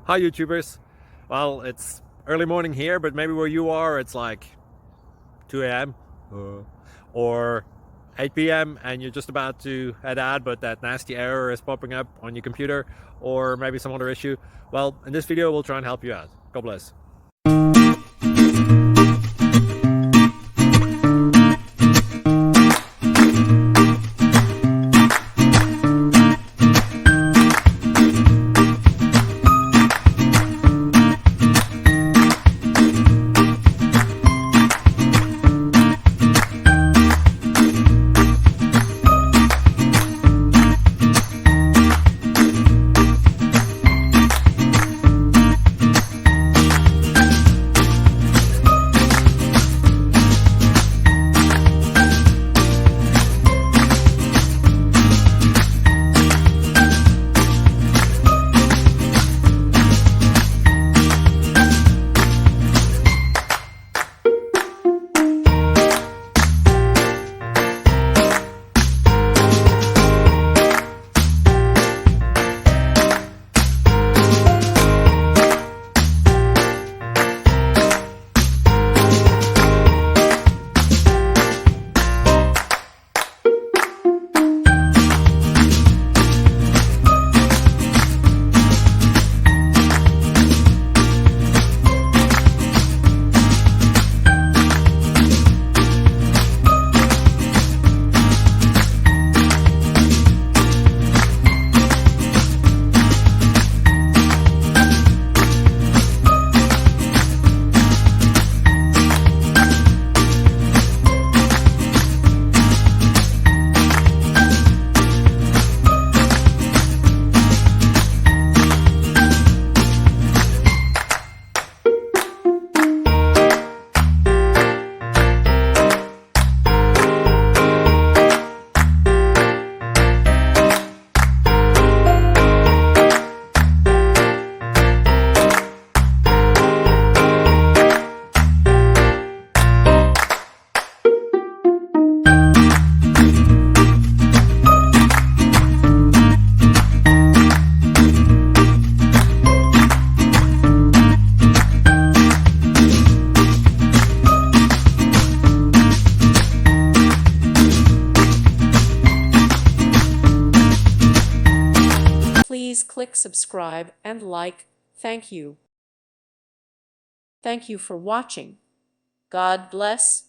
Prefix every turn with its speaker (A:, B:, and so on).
A: Hi YouTubers. Well, it's early morning here, but maybe where you are it's like 2 a.m. or 8 p.m. and you're just about to head out, but that nasty error is popping up on your computer, or maybe some other issue. Well, in this video we'll try and help you out. God bless.
B: Please click subscribe and like. Thank you. Thank you for watching. God bless.